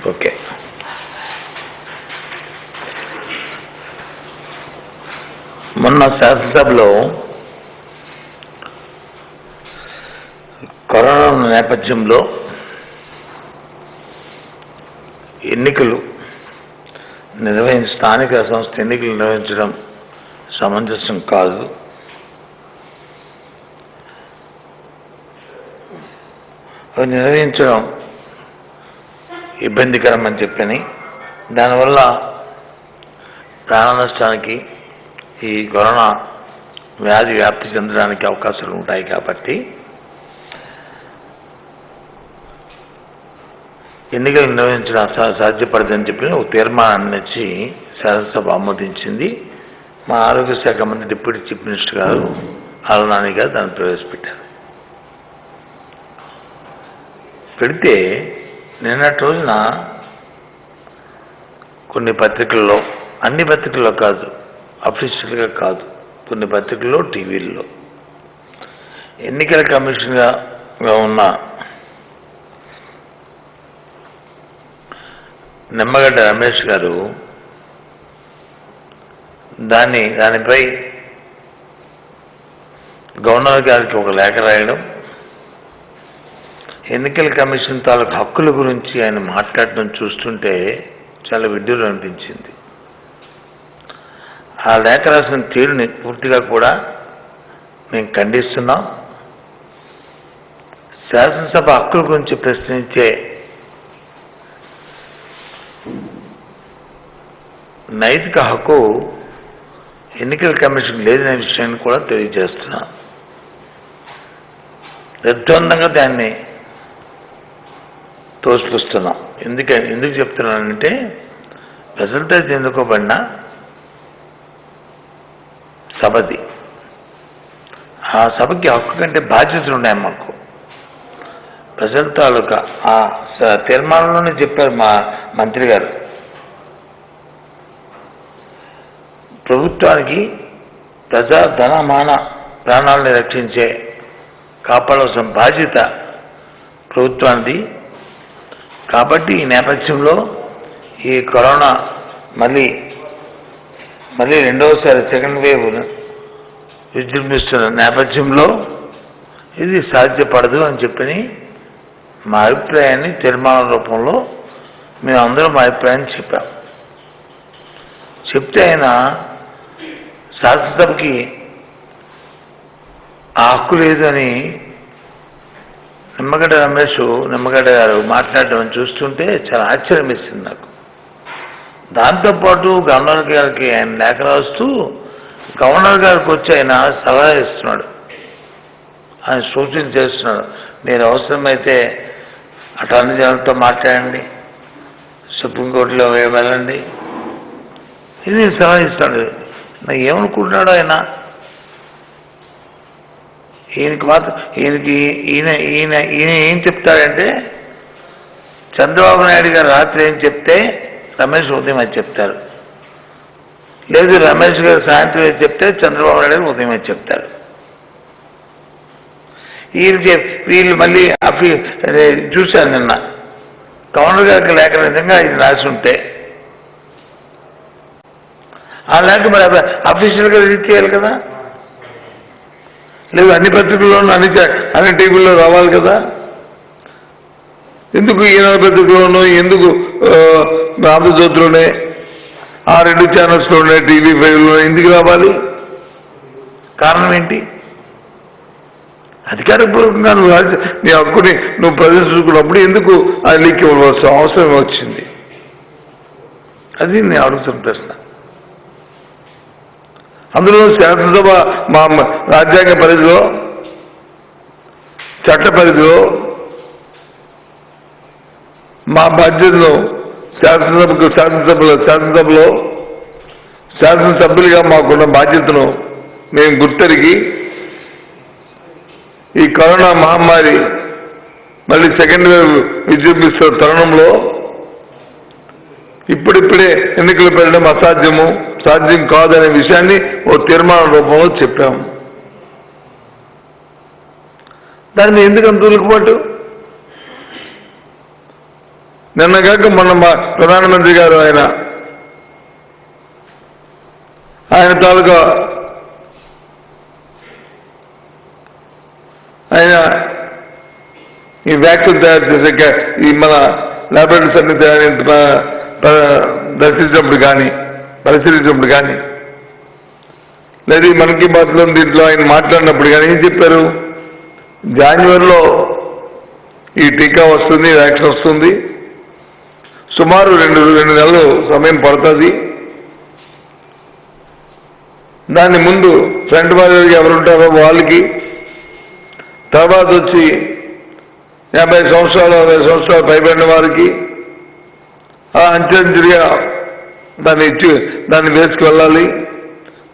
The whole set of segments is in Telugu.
ఓకే. మొన్న శాసనసభలో కరోనా నేపథ్యంలో ఎన్నికలు స్థానిక సంస్థ ఎన్నికలు నిర్వహించడం సమంజసం కాదు. అవి నిర్వహించడం ఇబ్బందికరం అని చెప్పని, దానివల్ల ప్రాణ నష్టానికి, ఈ కరోనా వ్యాధి వ్యాప్తి చెందడానికి అవకాశాలు ఉంటాయి కాబట్టి ఎన్నికలు నిర్వహించడం సాధ్యపడదని చెప్పి ఒక తీర్మానాన్ని ఇచ్చి శాసనసభ ఆమోదించింది. మా ఆరోగ్య శాఖ మంత్రి డిప్యూటీ చీఫ్ మినిస్టర్ గారు ఆలనాని గారు దాన్ని ప్రవేశపెట్టారు. పెడితే నిన్నటి రోజున కొన్ని పత్రికల్లో, అన్ని పత్రికల్లో కాదు, అఫీషియల్గా కాదు, కొన్ని పత్రికల్లో, టీవీల్లో ఎన్నికల కమిషన్గా ఉన్న నిమ్మగడ్డ రమేష్ గారు దానిపై గవర్నర్ గారికి ఒక లేఖ రాయడం, ఎన్నికల కమిషన్ తాలూకు హక్కుల గురించి ఆయన మాట్లాడడం చూస్తుంటే చాలా విడ్డూరం అనిపించింది. ఆ లేఖ రాసిన తీరుని పూర్తిగా కూడా మేము ఖండిస్తున్నాం. శాసనసభ హక్కుల గురించి ప్రశ్నించే నైతిక హక్కు ఎన్నికల కమిషన్ లేదనే విషయాన్ని కూడా తెలియజేస్తున్నాం. నిర్ద్వందంగా దాన్ని తోసిపుస్తున్నాం. ఎందుకు చెప్తున్నానంటే, ప్రజలతో ఎన్నుకోబడిన సభది. ఆ సభకి హక్కు కంటే బాధ్యతలు ఉన్నాయి మాకు. ప్రజల తాలూకా ఆ తీర్మానంలోనే చెప్పారు మా మంత్రి గారు, ప్రభుత్వానికి ప్రజా ధనమాన ప్రాణాలను రక్షించే కాపాడవలసిన బాధ్యత ప్రభుత్వానికి. కాబట్టి ఈ నేపథ్యంలో ఈ కరోనా మళ్ళీ రెండవసారి సెకండ్ వేవ్ విజృంభిస్తున్న నేపథ్యంలో ఇది సాధ్యపడదు అని చెప్పని మా అభిప్రాయాన్ని తీర్మానం రూపంలో మేమందరం మా అభిప్రాయాన్ని చెప్పాం. చెప్తే ఆయన శాసనసభకి ఆ హక్కు లేదు అని నిమ్మగడ్డ గారు మాట్లాడడం చూస్తుంటే చాలా ఆశ్చర్యం వేసింది నాకు. దాంతోపాటు గవర్నర్ గారికి ఆయన లేఖ రాస్తూ గవర్నర్ గారికి వచ్చి ఆయన సలహా ఇస్తున్నాడు, ఆయన సూచన చేస్తున్నాడు. మీరు అవసరమైతే అటార్నీ జనరల్తో మాట్లాడండి, సుప్రీంకోర్టులో వెళ్ళండి, ఇది సలహా ఇస్తాడు. నాకు ఏమనుకుంటున్నాడు ఆయన, ఈయన ఏం చెప్తాడంటే, చంద్రబాబు నాయుడు గారు రాత్రి ఏం చెప్తే రమేష్ ఉదయం అది చెప్తారు, లేదు రమేష్ గారు సాయంత్రం ఏది చెప్తే చంద్రబాబు నాయుడు గారు ఉదయం అది చెప్తారు. వీళ్ళు మళ్ళీ చూశాను నిన్న గవర్నర్ గారికి లేఖ విధంగా ఇది రాసి ఉంటే ఆ లేఖ మరి అఫీషియల్గా రిలీజ్ చేయాలి కదా, లేదు అన్ని పత్రికల్లోనూ అన్ని టీవీల్లో రావాలి కదా. ఎందుకు ఈనాడు పత్రికలోనూ, ఎందుకు ఆంధ్రజ్యోతిలోనే, ఆ 2 ఛానల్స్లోనే, TV5లో ఎందుకు రావాలి? కారణం ఏంటి? అధికారపూర్వకంగా నీ హక్కుని నువ్వు ప్రదర్శించుకున్నప్పుడు ఎందుకు ఆ లీక్ ఇవ్వవలసిన అవసరం వచ్చింది? అది నేను అడుగుతున్న ప్రశ్న. అందులో శాసనసభ మా రాజ్యాంగ పరిధిలో, చట్ట పరిధిలో మా బాధ్యతను శాసనసభ్యులుగా మాకున్న బాధ్యతను మేము గుర్తెరిగి ఈ కరోనా మహమ్మారి మళ్ళీ సెకండ్ వేవ్ విజృంభిస్తున్న తరుణంలో ఇప్పుడిప్పుడే ఎన్నికలు పెట్టడం సాధ్యం కాదనే విషయాన్ని ఓ తీర్మానం రూపంలో చెప్పాము. దాన్ని ఎందుకు అంత ఉలుకుబాటు? నిన్న కాక మొన్న మా ప్రధానమంత్రి గారు ఆయన తాలూకా ఆయన ఈ వ్యాక్సిన్ తయారు చేసే ఈ మన ల్యాబొరేటరీస్ అన్ని దర్శించినప్పుడు కానీ పరిశీలించినప్పుడు కానీ లేదా మన్ కీ బాత్లో దీంట్లో ఆయన మాట్లాడినప్పుడు కానీ ఏం చెప్పారు? జనవరిలో ఈ టీకా వస్తుంది, వ్యాక్సిన్ వస్తుంది, సుమారు రెండు నెలలు సమయం పడుతుంది. దాని ముందు ఫ్రంట్ బారియర్కి ఎవరుంటారో వాళ్ళకి, తర్వాత వచ్చి 50 సంవత్సరాలు 60 సంవత్సరాలు పైబడిన వారికి అంచెంచులుగా దాన్ని వేసుకు వెళ్ళాలి.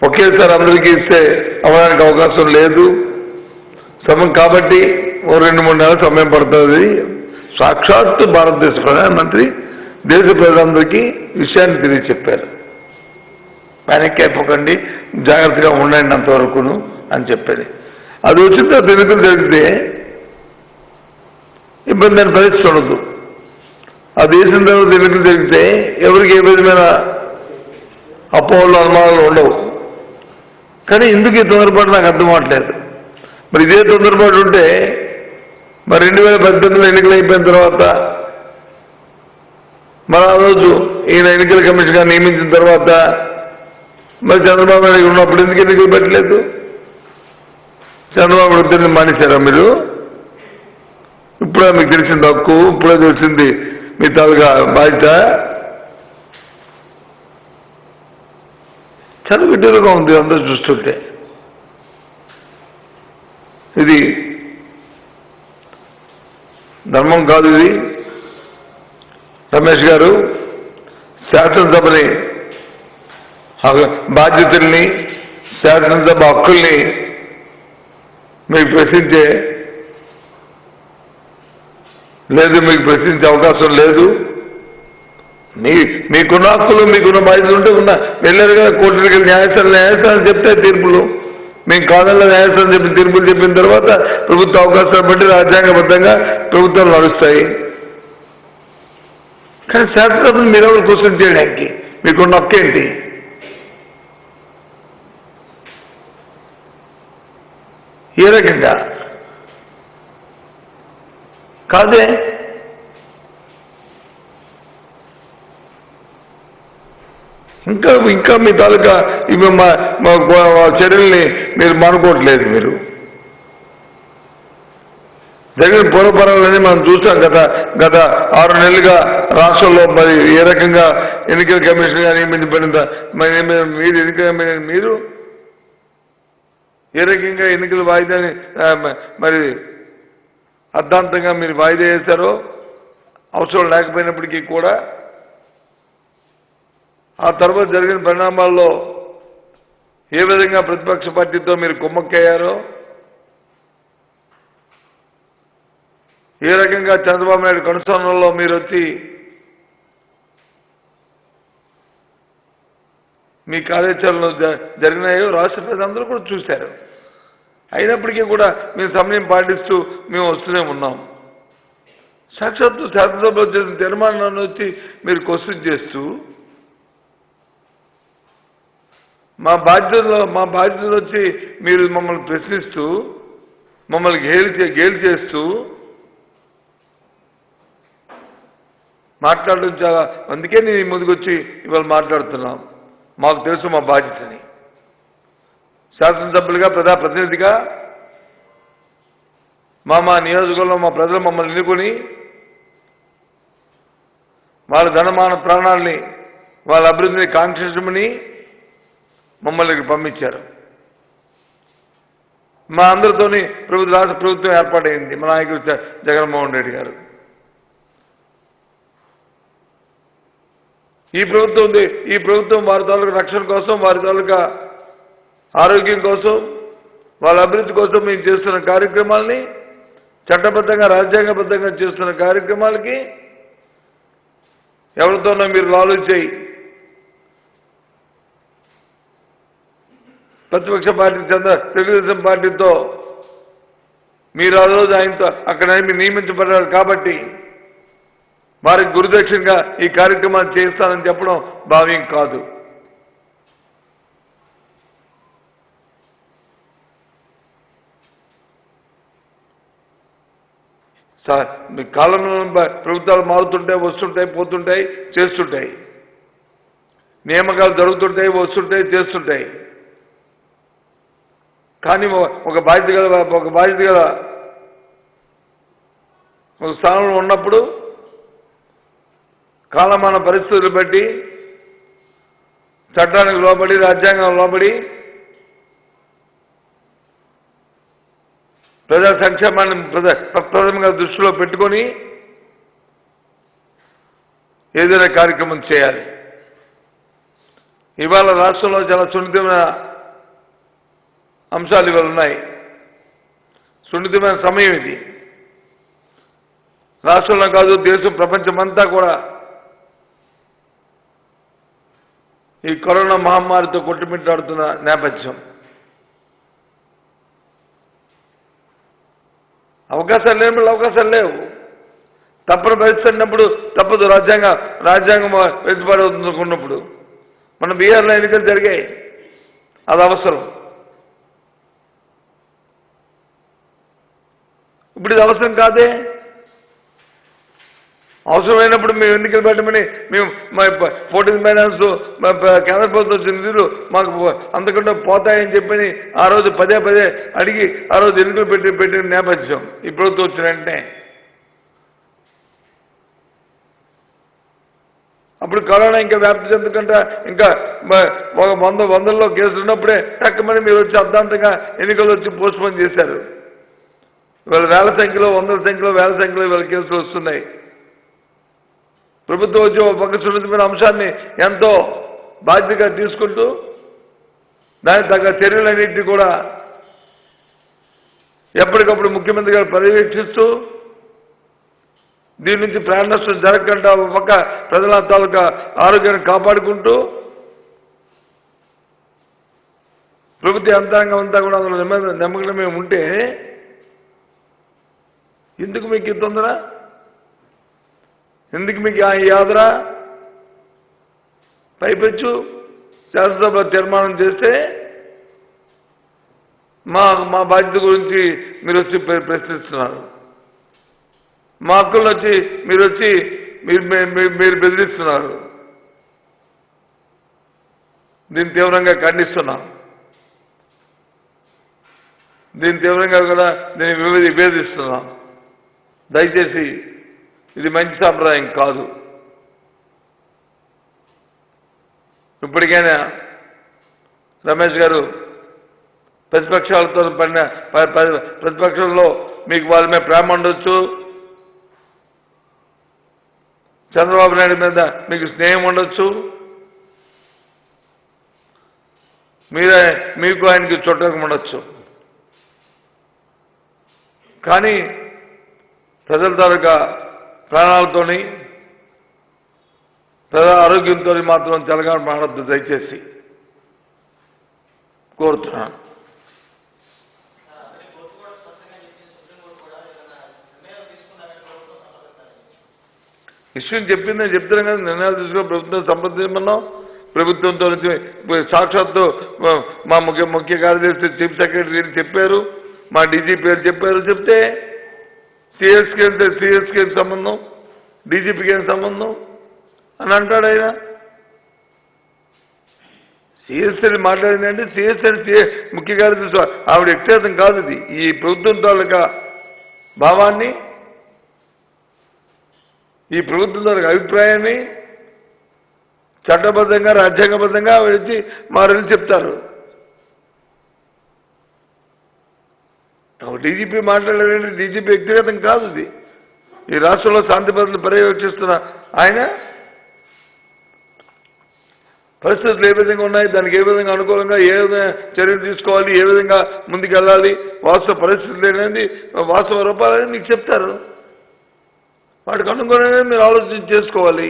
ఒకేసారి అందరికీ ఇస్తే అవ్వడానికి అవకాశం లేదు కాబట్టి 2-3 నెలల సమయం పడుతుంది. సాక్షాత్తు భారతదేశ ప్రధానమంత్రి దేశ ప్రజలందరికీ విషయాన్ని తెలియచెప్పారు. వెనక్కి అయిపోకండి, జాగ్రత్తగా ఉండండి అంతవరకును అని చెప్పేది. అది వచ్చిన తర్వాత ఎన్నికలు జరిగితే ఇబ్బంది అని పరిస్థితి ఉండదు. ఆ దేశం తర్వాత ఎన్నికలు జరిగితే ఎవరికి ఏ విధమైన అపోహలు అనుమానాలు ఉండవు. కానీ ఎందుకు ఈ తొందరపాటు నాకు అర్థం అవట్లేదు. మరి ఇదే తొందరపాటు ఉంటే మరి 2018లో ఎన్నికలు అయిపోయిన తర్వాత మరి ఆ రోజు ఈయన ఎన్నికల కమిషన్గా నియమించిన తర్వాత మరి చంద్రబాబు నాయుడు ఉన్నప్పుడు ఎందుకు ఎన్నికలు పెట్టలేదు? చంద్రబాబు ఉద్యోగం మానేశారా మీరు? ఇప్పుడే మీకు తెలిసింది హక్కు, ఇప్పుడే తెలిసింది మీ తాలూకా బాధ్యత. చాలా విడ్డూరంగా ఉంది అందరూ చూస్తుంటే. ఇది ధర్మం కాదు. ఇది రమేష్ గారు శాసనసభని బాధ్యతల్ని, శాసనసభ హక్కుల్ని మీకు ప్రశ్నించే అవకాశం లేదు. మీకున్న హక్కులు, మీకున్న బాధ్యతలు ఉంటే వెళ్ళారు కదా కోర్టులకి, న్యాయస్థానం చెప్తే తీర్పులు. మేము కాదంలో న్యాయస్థానం చెప్పిన తీర్పులు చెప్పిన తర్వాత ప్రభుత్వ అవకాశాలు బట్టి రాజ్యాంగబద్ధంగా ప్రభుత్వాలు నడుస్తాయి. కానీ శాసనసభను మీరెవరు క్వశ్చన్ చేయడానికి మీకున్న హక్కు ఏంటి? ఏ రకంగా కాదే. ఇంకా మీ తాలూకా ఇవి చర్యల్ని మీరు మానుకోవట్లేదు. మీరు జరిగిన పూర్వపరాలని మనం చూసాం. గత 6 నెలలుగా రాష్ట్రంలో మరి ఏ రకంగా ఎన్నికల కమిషన్గా నియమించబడిన మీరు ఏ రకంగా ఎన్నికల వాయిదాని మరి అర్ధాంతంగా మీరు వాయిదా వేశారో అవసరం లేకపోయినప్పటికీ కూడా ఆ తర్వాత జరిగిన పరిణామాల్లో ఏ విధంగా ప్రతిపక్ష పార్టీతో మీరు కుమ్మక్కయ్యారో, ఏ రకంగా చంద్రబాబు నాయుడు కనుసన్నల్లో మీరు వచ్చి మీ కార్యాచరణలు జరిగినాయో రాష్ట్ర ప్రజలందరూ కూడా చూశారు. అయినప్పటికీ కూడా మేము సమయం పాటిస్తూ మేము వస్తూనే ఉన్నాం. సాక్షాత్తు శాసనసభలో చేసిన తీర్మానాన్ని వచ్చి మీరు క్వశ్చన్ చేస్తూ మా బాధ్యతలు వచ్చి మీరు మమ్మల్ని ప్రశ్నిస్తూ మమ్మల్ని గేలి చేస్తూ మాట్లాడడం చాలా. అందుకే నేను ముందుకొచ్చి ఇవాళ మాట్లాడుతున్నాం. మాకు తెలుసు మా బాధ్యతని. శాసనసభ్యులుగా, ప్రజాప్రతినిధిగా మా నియోజకవర్గంలో మా ప్రజలు మమ్మల్ని ఎన్నుకొని వాళ్ళ ధనమాన ప్రాణాలని, వాళ్ళ అభివృద్ధిని కాంక్షించమని మమ్మల్ని పంపించారు. మా అందరితోని రాష్ట్ర ప్రభుత్వం ఏర్పాటైంది. మా నాయకుడు జగన్మోహన్ రెడ్డి గారు. ఈ ప్రభుత్వం వారి తాలూకా రక్షణ కోసం, వారి తాలూకా ఆరోగ్యం కోసం, వాళ్ళ అభివృద్ధి కోసం మేము చేస్తున్న కార్యక్రమాలని, చట్టబద్ధంగా రాజ్యాంగబద్ధంగా చేస్తున్న కార్యక్రమాలకి ఎవరితోనో మీరు లాలూచి ప్రతిపక్ష పార్టీ తెలుగుదేశం పార్టీతో మీరు ఆ రోజు ఆయనతో అక్కడ నియమించబడ్డారు కాబట్టి వారికి గురుదక్షిణగా ఈ కార్యక్రమాలు చేస్తానని చెప్పడం భావ్యం కాదు. కాలంలో ప్రభుత్వాలు మారుతుంటాయి, వస్తుంటాయి, పోతుంటాయి, చేస్తుంటాయి. నియామకాలు జరుగుతుంటాయి, వస్తుంటాయి, చేస్తుంటాయి. కానీ ఒక బాధ్యత గల ఒక స్థానంలో ఉన్నప్పుడు కాలమాన పరిస్థితులు బట్టి చట్టానికి లోబడి, రాజ్యాంగం లోబడి ప్రజా సంక్షేమాన్ని ప్రథమంగా దృష్టిలో పెట్టుకొని ఏదైనా కార్యక్రమం చేయాలి. ఇవాళ రాష్ట్రంలో చాలా సున్నితమైన అంశాలు ఇవాళ ఉన్నాయి. సున్నితమైన సమయం ఇది. రాష్ట్రంలో కాదు, దేశం, ప్రపంచమంతా కూడా ఈ కరోనా మహమ్మారితో కొట్టుమిట్టాడుతున్న నేపథ్యం. అవకాశాలు లేనప్పుడు అవకాశాలు లేవు. తప్పని పరిస్థితున్నప్పుడు తప్పదు. రాజ్యాంగం వెసులుబాటు మన బీహార్లో ఎన్నికలు జరిగాయి, అది అవసరం. ఇప్పుడు ఇది అవసరం కాదే. అవసరమైనప్పుడు మేము ఎన్నికలు పెట్టమని మేము మా 14 ఫైనాన్స్ కేంద్ర ప్రభుత్వం నిధులు మాకు అంతకుండా పోతాయని చెప్పని ఆ రోజు పదే అడిగి ఆ రోజు ఎన్నికలు పెట్టిన నేపథ్యం ఈ ప్రభుత్వం వచ్చిన వెంటనే. అప్పుడు కరోనా ఇంకా వ్యాప్తి చెందుకుంటా ఇంకా ఒక వందల్లో కేసులు ఉన్నప్పుడే టక్కమని మీరు వచ్చి అర్ధాంతంగా ఎన్నికలు వచ్చి పోస్ట్పోన్ చేశారు. ఇవాళ వేల సంఖ్యలో, వందల సంఖ్యలో, వేల సంఖ్యలో ఇవాళ కేసులు వస్తున్నాయి. ప్రభుత్వం వచ్చి ఒక పక్క సున్నితమైన అంశాన్ని ఎంతో బాధ్యతగా తీసుకుంటూ దానికి తగ్గ చర్యలన్నింటినీ కూడా ఎప్పటికప్పుడు ముఖ్యమంత్రి గారు పర్యవేక్షిస్తూ దీని నుంచి ప్రాణ నష్టం జరగకుండా ఒక పక్క ప్రజల తాలూకా ఆరోగ్యాన్ని కాపాడుకుంటూ ప్రభుత్వ యంత్రాంగం అంతా కూడా అందులో నిమగ్నమే ఉంటే ఎందుకు మీకు ఈ తొందర? ఎందుకు మీకు ఈ ఆదర? పైపెచ్చు శాసనసభ తీర్మానం చేస్తే మా బాధ్యత గురించి మీరు వచ్చి ప్రశ్నిస్తున్నారు. మా హక్కులను వచ్చి మీరు బెదిరిస్తున్నారు. దీన్ని తీవ్రంగా ఖండిస్తున్నాం. దీన్ని తీవ్రంగా కూడా దీన్ని విభేదిస్తున్నాం. దయచేసి ఇది మంచి సాంప్రదాయం కాదు. ఇప్పటికైనా రమేష్ గారు ప్రతిపక్షాలతో పడిన ప్రతిపక్షంలో మీకు వాళ్ళ మీద ప్రేమ ఉండొచ్చు, చంద్రబాబు నాయుడు మీద మీకు స్నేహం ఉండొచ్చు, మీకు ఆయనకి చుట్టకం ఉండొచ్చు. కానీ ప్రజల తాలూకా ప్రాణాలతోని, ప్రజల ఆరోగ్యంతో మాత్రం తెలంగాణ మాడద్దు దయచేసి కోరుతున్నాను. విషయం చెప్తున్నాం కదా, నిర్ణయాలు తీసుకుని ప్రభుత్వం సంప్రదించమన్నాం. ప్రభుత్వంతో సాక్షాత్తు మా ముఖ్య కార్యదర్శి, చీఫ్ సెక్రటరీ చెప్పారు, మా డీజీపీ గారు చెప్పారు. చెప్తే సిఎస్కి సంబంధం, డీజీపీకి ఏం సంబంధం అని అంటాడు ఆయన. సిఎస్ని మాట్లాడిందంటే సిఎస్ని ముఖ్య కార్యదర్శి ఆవిడ వ్యక్తిగతం కాదు. ఇది ఈ ప్రభుత్వం తాలూకా భావాన్ని, ఈ ప్రభుత్వం తాలూకా అభిప్రాయాన్ని చట్టబద్ధంగా, రాజ్యాంగబద్ధంగా వచ్చి మారని చెప్తారు. డీజీపీ మాట్లాడారంటే డీజీపీ వ్యక్తిగతం కాదు. ఇది ఈ రాష్ట్రంలో శాంతి భద్రతలు పర్యవేక్షిస్తున్న ఆయన పరిస్థితులు ఏ విధంగా ఉన్నాయి, దానికి ఏ విధంగా అనుకూలంగా ఏ విధంగా చర్యలు తీసుకోవాలి, ఏ విధంగా ముందుకెళ్ళాలి, వాస్తవ పరిస్థితులు ఏంటంటే వాస్తవ రూపాలని మీకు చెప్తారు. వాటికి అనుగుణంగా మీరు ఆలోచన చేసుకోవాలి.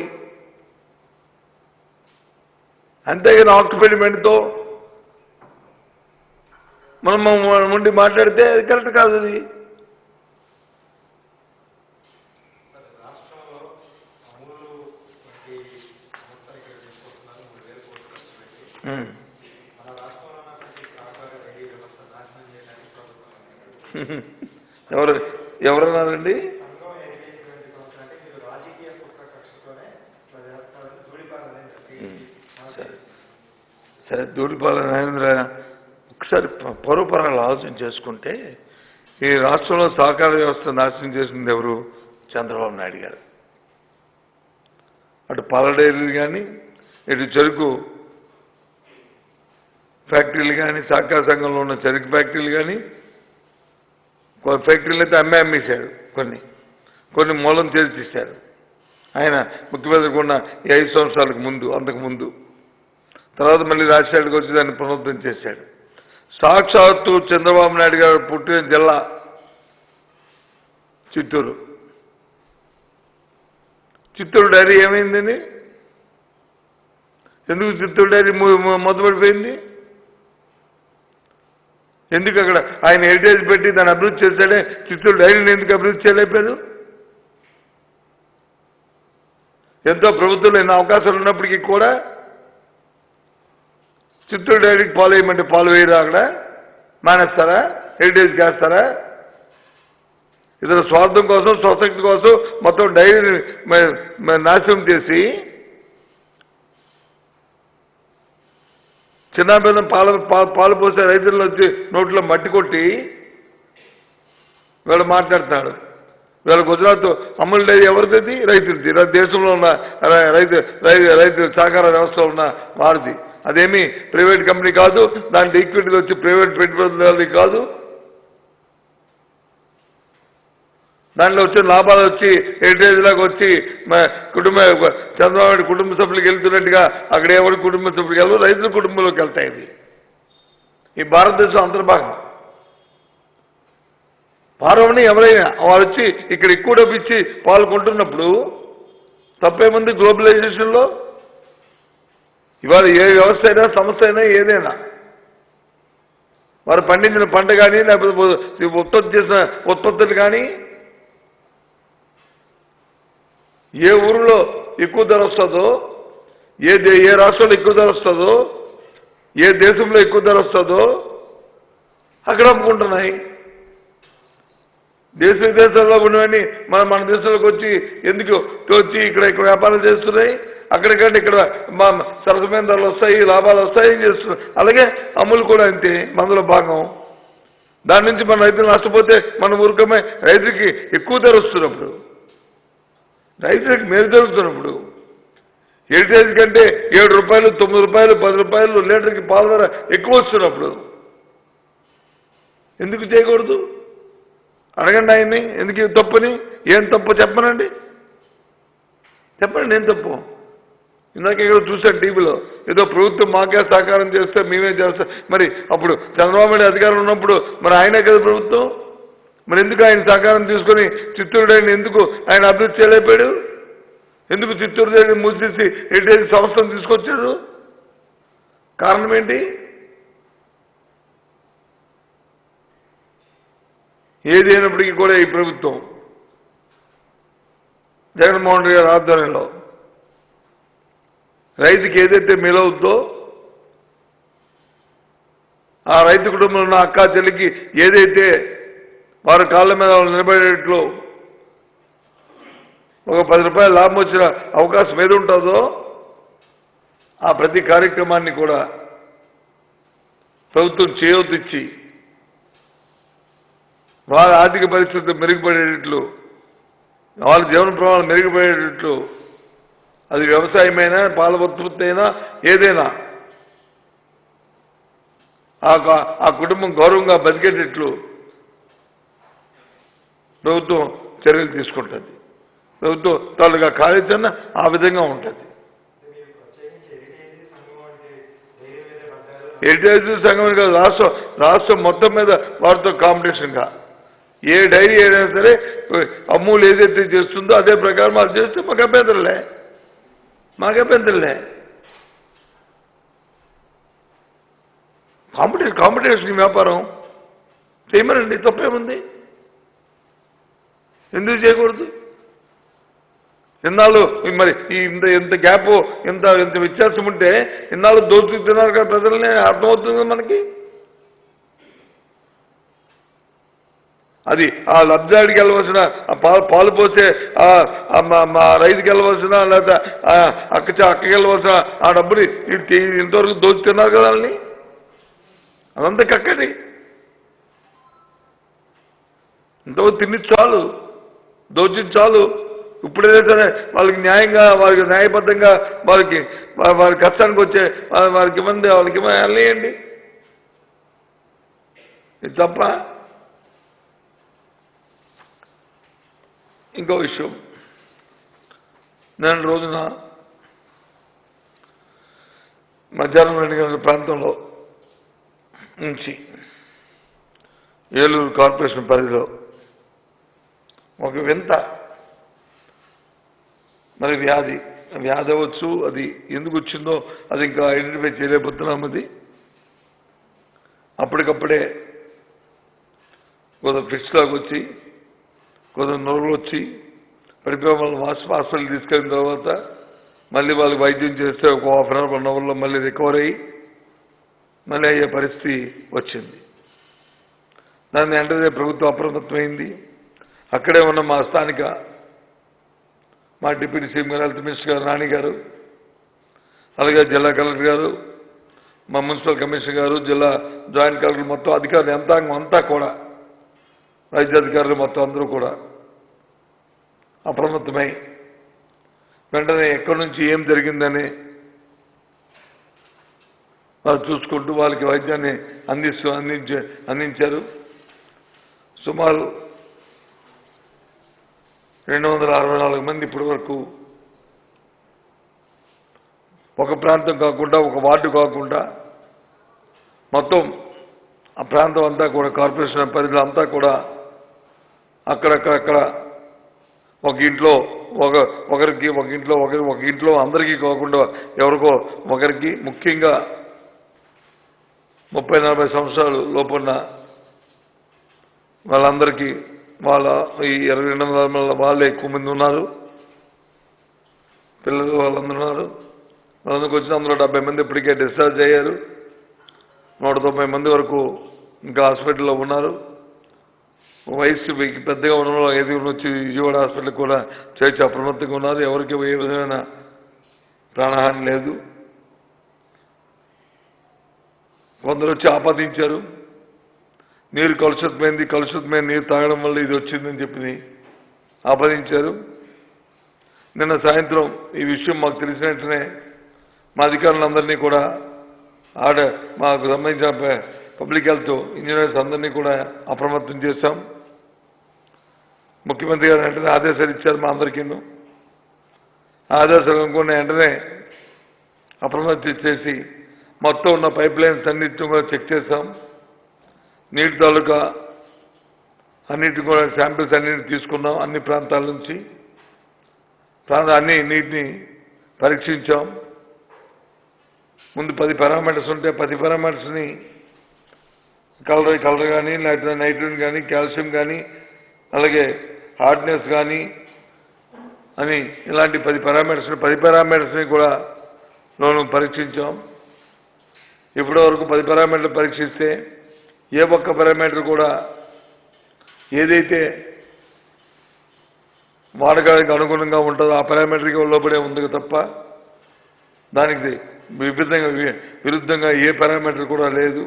అంతేగాని ఆక్యుపెంట్మెంట్తో మనం ఉండి మాట్లాడితే అది కరెక్ట్ కాదు. అది ఎవరు ఎవరన్నారండి? సరే, ధూళిపాల నరేంద్ర ఒకసారి పూర్వపరాలు ఆలోచన చేసుకుంటే ఈ రాష్ట్రంలో సహకార వ్యవస్థ నాశనం చేసింది ఎవరు? చంద్రబాబు నాయుడు గారు. అటు పాల డైరీలు కానీ, ఇటు చెరుకు ఫ్యాక్టరీలు కానీ, సహకార సంఘంలో ఉన్న చెరుకు ఫ్యాక్టరీలు కానీ, ఫ్యాక్టరీలు అయితే అమ్మేశాడు, కొన్ని మూలం చేర్చిచ్చారు ఆయన ముఖ్యమంత్రికి ఉన్న ఈ 5 సంవత్సరాలకు ముందు, అంతకుముందు. తర్వాత మళ్ళీ రాజశేఖర్కి వచ్చి దాన్ని పునరుద్ధరణ చేశాడు. సాక్షాత్తు చంద్రబాబు నాయుడు గారు పుట్టిన జిల్లా చిత్తూరు. చిత్తూరు డైరీ ఏమైందని? ఎందుకు చిత్తూరు డైరీ మొదలుపడిపోయింది? ఎందుకు అక్కడ ఆయన హెరిటేజ్ పెట్టి దాన్ని అభివృద్ధి చేశాడే, చిత్తూరు డైరీని ఎందుకు అభివృద్ధి చేయలేపారు? ఎంతో ప్రభుత్వంలో ఎన్నో అవకాశాలు ఉన్నప్పటికీ కూడా చిత్తూరు డైరీకి పాలు వేయమంటే పాలు వేయరా? అక్కడ మానేస్తారా? హెరిటేజ్కి వేస్తారా? ఇతర స్వార్థం కోసం, స్వశక్తి కోసం మొత్తం డైరీని నాశనం చేసి చిన్న పాలు పోసే రైతుల్లో వచ్చి నోట్లో మట్టి కొట్టి వీళ్ళు మాట్లాడుతున్నాడు. వీళ్ళ గుజరాత్ అమూల్ డైరీ ఎవరిది? రైతులది. దేశంలో ఉన్న రైతు సహకార వ్యవస్థలో ఉన్న వారిది. అదేమీ ప్రైవేట్ కంపెనీ కాదు, దాంట్లో ఈక్విటీలు వచ్చి ప్రైవేట్ పెట్టుబడులు కాదు, దాంట్లో వచ్చిన లాభాలు వచ్చి హెరిటేజ్ లాగా వచ్చి చంద్రబాబు కుటుంబ సభ్యులకు వెళ్తున్నట్టుగా అక్కడ ఎవరి కుటుంబ సభ్యులకు వెళ్ళదు, రైతుల కుటుంబంలోకి వెళ్తాయి. ఇది ఈ భారతదేశం అంతర్భాగం. పారవని ఎవరైనా వారు వచ్చి ఇక్కడ ఎక్కువ డబ్బు ఇచ్చి పాల్గొంటున్నప్పుడు తప్పేముంది? గ్లోబలైజేషన్లో ఇవాళ ఏ వ్యవస్థ అయినా, సంస్థ అయినా, ఏదైనా వారు పండించిన పంట కానీ, లేకపోతే ఉత్పత్తి చేసిన ఉత్పత్తులు కానీ, ఏ ఊరిలో ఎక్కువ ధర వస్తుందో, ఏ రాష్ట్రంలో ఎక్కువ ధర వస్తుందో, ఏ దేశంలో ఎక్కువ ధర వస్తుందో అక్కడ అమ్ముకుంటున్నాయి. దేశ విదేశాల్లో ఉన్నవన్నీ మన దేశంలోకి వచ్చి ఎందుకు వచ్చి ఇక్కడ వ్యాపారాలు చేస్తున్నాయి? అక్కడికంటే ఇక్కడ సరసమైన ధరలు వస్తాయి, లాభాలు వస్తాయి చేస్తున్నాయి. అలాగే అమూల్ కూడా అంతే, మనలో భాగం. దాని నుంచి మన రైతులు నష్టపోతే మన ఊరికమే రైతుకి ఎక్కువ ధర వస్తున్నప్పుడు, రైతులకు మేలు జరుగుతున్నప్పుడు, హెరిటేజ్ కంటే 7 రూపాయలు, 9 రూపాయలు, 10 రూపాయలు లీటర్కి పాల ధర ఎక్కువ వస్తున్నప్పుడు ఎందుకు చేయకూడదు? అడగండి ఆయన్ని, ఎందుకు తప్పని. ఏం తప్పు చెప్పనండి, చెప్పండి ఏం తప్పు. ఇందాక ఇక్కడ చూశాను టీవీలో, ఏదో ప్రభుత్వం మాకే సహకారం చేస్తే మేమే చేస్తాం. మరి అప్పుడు చంద్రబాబు నాయుడు అధికారం ఉన్నప్పుడు మరి ఆయనే కదా ప్రభుత్వం. మరి ఎందుకు ఆయన సహకారం తీసుకొని చిత్తూరు డైరీని ఎందుకు ఆయన అభివృద్ధి చేయలేపాడు? ఎందుకు చిత్తూరు డైరీని మూసేసి హెరిటేజ్ సంస్థను తీసుకొచ్చారు? కారణం ఏంటి? ఏది అయినప్పటికీ కూడా ఈ ప్రభుత్వం జగన్మోహన్ రెడ్డి గారి ఆధ్వర్యంలో రైతుకి ఏదైతే మేలవుద్దో, ఆ రైతు కుటుంబంలో ఉన్న అక్కా చెల్లికి ఏదైతే వారి కాళ్ళ మీద నిలబడేట్లు ఒక 10 రూపాయల లాభం వచ్చిన అవకాశం ఏది ఉంటుందో ఆ ప్రతి కార్యక్రమాన్ని కూడా ప్రభుత్వం చేయొద్దిచ్చి వాళ్ళ ఆర్థిక పరిస్థితులు మెరుగుపడేటట్లు, వాళ్ళ జీవన ప్రమాణాలు మెరుగుపడేటట్లు, అది వ్యవసాయమైనా, పాల ఉత్పత్తి అయినా, ఏదైనా ఆ కుటుంబం గౌరవంగా బతికేటట్లు ప్రభుత్వం చర్యలు తీసుకుంటుంది. ప్రభుత్వం తాలూకా కార్యాచరణ ఆ విధంగా ఉంటుంది. హెరిటేజ్ సంఘం కాదు, రాష్ట్రం మొత్తం మీద వారితో కాంపిటీషన్గా ఏ డైరీ అయినా సరే అమూల్ ఏదైతే చేస్తుందో అదే ప్రకారం అది చేస్తే మాకు అభ్యంతరలే. కాంపిటీషన్ వ్యాపారం చేయమనండి, తప్పేముంది? ఎందుకు చేయకూడదు? ఇన్నాళ్ళు మరి ఇంత గ్యాప్ ఇంత వ్యత్యాసం ఉంటే ఇన్నాళ్ళు దోచుతున్నారు కదా ప్రజల్ని, అర్థమవుతుంది మనకి. అది ఆ లబ్ధాడికి వెళ్ళవలసిన పాలు పోసే మా రైతుకి వెళ్ళవలసిన లేదా అక్కకి వెళ్ళవలసిన ఆ డబ్బుని ఇంతవరకు దోచుతున్నారు కదా వాళ్ళని. అదంతా కక్కటి. ఇంతవరకు తిని చాలు, దోచి చాలు. ఇప్పుడేదైతే వాళ్ళకి న్యాయంగా, వాళ్ళకి న్యాయబద్ధంగా వారి కష్టానికి వచ్చే వాళ్ళకి వెళ్ళేయండి. ఇది తప్ప. ఇంకో విషయం, నేను రోజున మధ్యాహ్నం 2 గంటల ప్రాంతంలో నుంచి ఏలూరు కార్పొరేషన్ పరిధిలో ఒక వింత మరి వ్యాధి అవ్వచ్చు, అది ఎందుకు వచ్చిందో అది ఇంకా ఐడెంటిఫై చేయలేకపోతున్నాం. అది అప్పటికప్పుడే కొంత ఫిక్స్ లాగా వచ్చి కొంత నోరులు వచ్చి పడిపోయి వాళ్ళని హాస్పిటల్కి తీసుకెళ్ళిన తర్వాత మళ్ళీ వాళ్ళకి వైద్యం చేస్తే ఒక 1/2 అవర్ 1 అవర్లో మళ్ళీ రికవర్ అయ్యి మళ్ళీ అయ్యే పరిస్థితి వచ్చింది. దాన్ని వెంటనే ప్రభుత్వం అప్రమత్తమైంది. అక్కడే ఉన్న మా స్థానిక మా డిప్యూటీ సీఎం గారు, హెల్త్ మినిస్టర్ గారు నాని గారు, అలాగే జిల్లా కలెక్టర్ గారు, మా మున్సిపల్ కమిషనర్ గారు, జిల్లా జాయింట్ కలెక్టర్, మొత్తం అధికారులు యంత్రాంగం అంతా కూడా, వైద్యాధికారులు మొత్తం అందరూ కూడా అప్రమత్తమై వెంటనే ఎక్కడి నుంచి ఏం జరిగిందని వాళ్ళు చూసుకుంటూ వాళ్ళకి వైద్యాన్ని అందించారు. సుమారు 264 మంది ఇప్పటి వరకు ఒక ప్రాంతం కాకుండా, ఒక వార్డు కాకుండా మొత్తం ఆ ప్రాంతం అంతా కూడా కార్పొరేషన్ పరిధిలో అంతా కూడా అక్కడక్కడ ఒక ఇంట్లో ఒక ఇంట్లో అందరికీ కాకుండా ఎవరికో ఒకరికి, ముఖ్యంగా 30-40 సంవత్సరాలు లోపున్న వాళ్ళందరికీ ఈ 22 వాళ్ళే ఎక్కువ మంది ఉన్నారు. పిల్లలు వాళ్ళందరూ ఉన్నారు. వాళ్ళందరికి వచ్చిన అందులో 70 మంది ఇప్పటికే డిశ్చార్జ్ అయ్యారు. 190 మంది వరకు ఇంకా హాస్పిటల్లో ఉన్నారు. వయసు పెద్దగా ఉన్న వాళ్ళు 5 వచ్చి విజయవాడ హాస్పిటల్కి కూడా చేర్చి అప్రమత్తంగా ఉన్నారు. ఎవరికి ఏ విధమైన ప్రాణహాని లేదు. కొందరు వచ్చి ఆపాదించారు, నీరు కలుషితమైన నీరు తాగడం వల్ల ఇది వచ్చిందని చెప్పి ఆపాదించారు. నిన్న సాయంత్రం ఈ విషయం మాకు తెలిసిన వెంటనే మా అధికారులందరినీ కూడా మాకు సంబంధించిన పబ్లిక్ హెల్త్ ఇంజనీర్స్ అందరినీ కూడా అప్రమత్తం చేశాం. ముఖ్యమంత్రి గారు వెంటనే ఆదేశాలు ఇచ్చారు మా అందరికీ. ఆదేశాలు అనుకున్న వెంటనే అప్రమత్తం చేసి మొత్తం ఉన్న పైప్ లైన్స్ అన్నింటినీ కూడా చెక్ చేశాం. నీటి తాలూకా అన్నింటినీ కూడా శాంపిల్స్ అన్నింటినీ తీసుకున్నాం. అన్ని ప్రాంతాల నుంచి అన్ని నీటిని పరీక్షించాం. ముందు 10 పారామీటర్స్ ఉంటే 10 పారామీటర్స్ని కలర్ కానీ, లేకపోతే నైట్రోజన్ కానీ, కాల్షియం కానీ, అలాగే హార్డ్నెస్ కానీ అని ఇలాంటి 10 పారామీటర్స్ని కూడా మనం పరీక్షించాం. ఇప్పటి వరకు 10 పారామీటర్లు పరీక్షిస్తే ఏ ఒక్క పారామీటర్ కూడా ఏదైతే వాడకానికి అనుగుణంగా ఉంటుందో ఆ పారామీటర్కి లోపడే ఉంది తప్ప దానికి విరుద్ధంగా ఏ పారామీటర్ కూడా లేదు.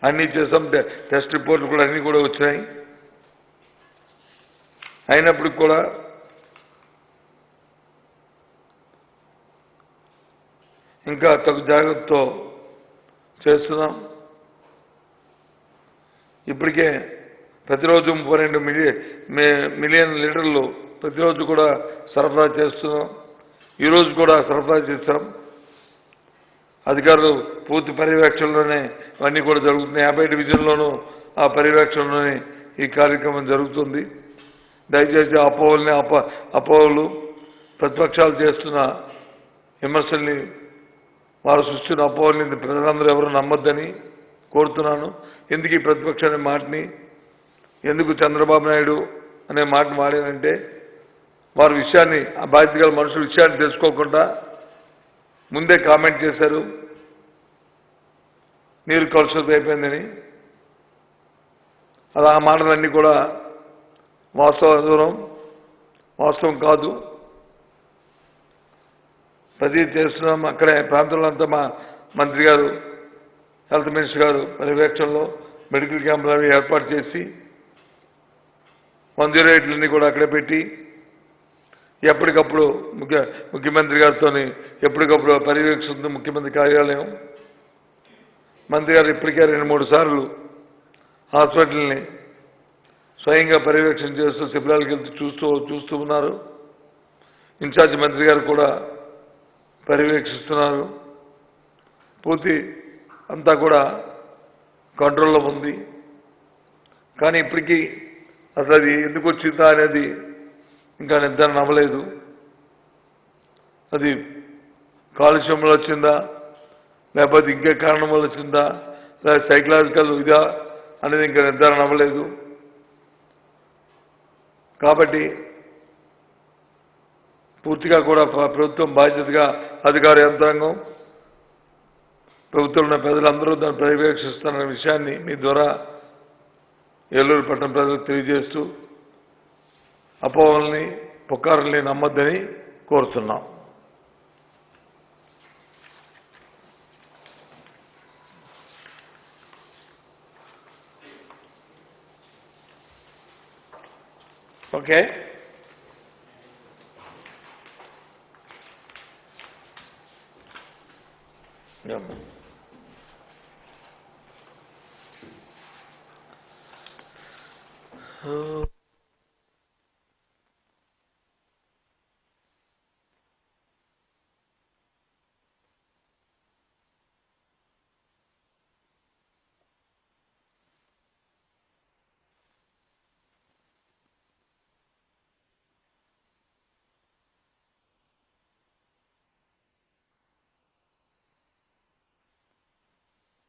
అన్నీ చేసాం. టెస్ట్ రిపోర్ట్లు కూడా అన్నీ కూడా వచ్చాయి. అయినప్పటికి కూడా ఇంకా తగు జాగ్రత్తతో చేస్తున్నాం. ఇప్పటికే ప్రతిరోజు 32 మిలియన్ లీటర్లు ప్రతిరోజు కూడా సరఫరా చేస్తున్నాం. ఈరోజు కూడా సరఫరా చేస్తాం. అధికారులు పూర్తి పర్యవేక్షణలోనే ఇవన్నీ కూడా జరుగుతున్నాయి. 50 డివిజన్లోనూ ఆ పర్యవేక్షణలోనే ఈ కార్యక్రమం జరుగుతుంది. దయచేసి అపోహలు ప్రతిపక్షాలు చేస్తున్న విమర్శల్ని, వారు సృష్టించిన అపోహల్ని ప్రజలందరూ ఎవరు నమ్మొద్దని కోరుతున్నాను. ఎందుకు ఈ ప్రతిపక్ష అనే మాటని, ఎందుకు చంద్రబాబు నాయుడు అనే మాటను వాడానంటే వారి విషయాన్ని ఆ బాధ్యత గల మనుషుల విషయాన్ని తెలుసుకోకుండా ముందే కామెంట్ చేశారు నీరు కలుషితం అయిపోయిందని. అలా ఆ మాటలన్నీ కూడా వాస్తవం కాదు. ప్రతి చేస్తున్నాం. అక్కడే ప్రాంతంలో అంతా మా మంత్రి గారు, హెల్త్ మినిస్టర్ గారు పర్యవేక్షణలో మెడికల్ క్యాంపులు అవి ఏర్పాటు చేసి 108 కూడా అక్కడే పెట్టి ఎప్పటికప్పుడు ముఖ్యమంత్రి గారితో ఎప్పటికప్పుడు పర్యవేక్షిస్తుంది ముఖ్యమంత్రి కార్యాలయం. మంత్రి గారు ఇప్పటికే 2-3 సార్లు హాస్పిటల్ని స్వయంగా పర్యవేక్షణ చేస్తూ శిబిరాలకు వెళ్తూ చూస్తూ ఉన్నారు. ఇన్ఛార్జ్ మంత్రి గారు కూడా పర్యవేక్షిస్తున్నారు. పూర్తి అంతా కూడా కంట్రోల్లో ఉంది. కానీ ఇప్పటికీ అసలు అది ఎందుకు వచ్చిందా అనేది ఇంకా నిర్ధారణ అవ్వలేదు. అది కాలుష్యం వల్ల వచ్చిందా, లేకపోతే ఇంకే కారణం వల్ల వచ్చిందా, లేదా సైకలాజికల్ ఇదా అనేది ఇంకా నిర్ధారణ అవ్వలేదు. కాబట్టి పూర్తిగా కూడా ప్రభుత్వం బాధ్యతగా అధికార యంత్రాంగం, ప్రభుత్వంలో ప్రజలందరూ దాన్ని పర్యవేక్షిస్తున్న విషయాన్ని మీ ద్వారా ఏలూరు పట్టణ ప్రజలకు తెలియజేస్తూ అపోహల్ని పుకారుల్ని నమ్మొద్దని కోరుతున్నాం. ఓకే. Yeah.